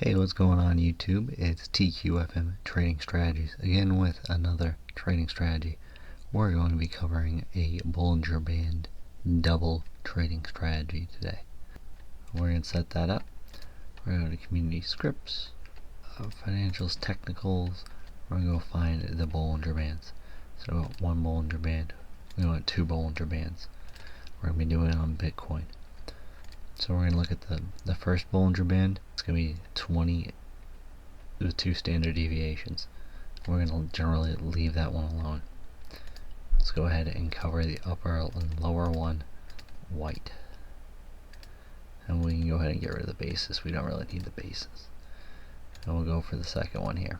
Hey, what's going on YouTube? It's TQFM Trading Strategies, again with another trading strategy. We're going to be covering a Bollinger Band double trading strategy today. We're going to set that up. We're going to go to Community Scripts, Financials, Technicals. We're going to go find the Bollinger Bands. So one Bollinger Band. We want two Bollinger Bands. We're going to be doing it on Bitcoin. So we're going to look at the first Bollinger Band. It's going to be 20 with 2 standard deviations. We're going to generally leave that one alone. Let's go ahead and cover the upper and lower one white. And we can go ahead and get rid of the basis. We don't really need the basis. And we'll go for the second one here.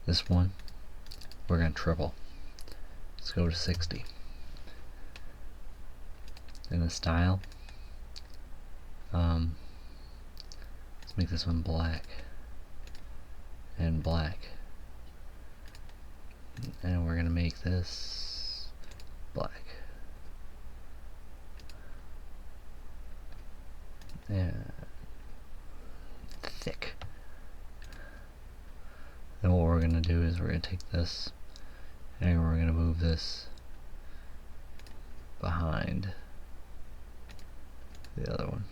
This one, we're going to triple. Let's go to 60. In the style, let's make this one black and black, and we're gonna make this black and thick. Then what we're gonna do is we're gonna take this and we're gonna move this behind the other one.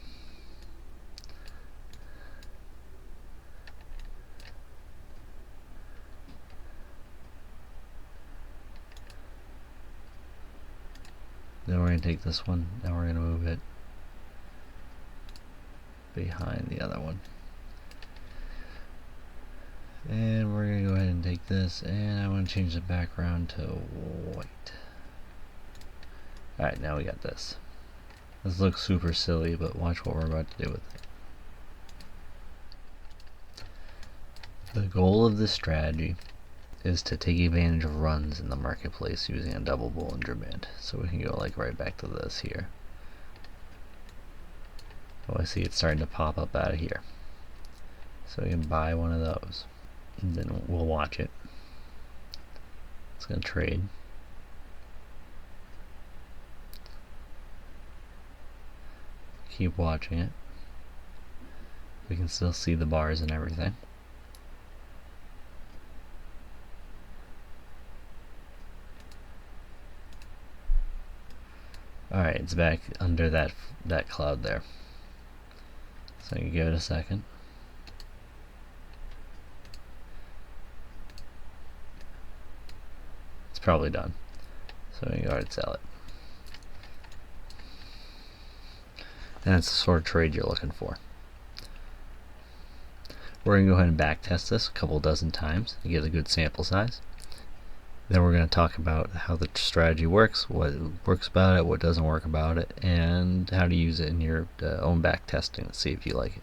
Then we're going to take this one and we're going to move it behind the other one. And we're going to go ahead and take this and I want to change the background to white. Alright, now we got this. This looks super silly, but watch what we're about to do with it. The goal of this strategy is to take advantage of runs in the marketplace using a double Bollinger Band. So we can go like right back to this here. Oh, I see it's starting to pop up out of here. So we can buy one of those. And then we'll watch it. It's going to trade. Keep watching it. We can still see the bars and everything. Alright, it's back under that cloud there. So you give it a second. It's probably done. So we can go ahead and sell it. And that's the sort of trade you're looking for. We're going to go ahead and backtest this a couple dozen times to get a good sample size. Then we're going to talk about how the strategy works, what works about it, what doesn't work about it, and how to use it in your own backtesting to see if you like it.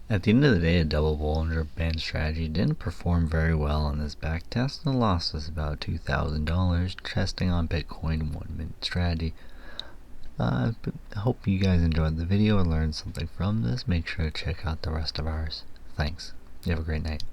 At the end of the day, a double Bollinger Band strategy didn't perform very well on this backtest and lost us about $2,000 testing on Bitcoin 1-minute strategy. I hope you guys enjoyed the video and learned something from this. Make sure to check out the rest of ours. Thanks. You have a great night.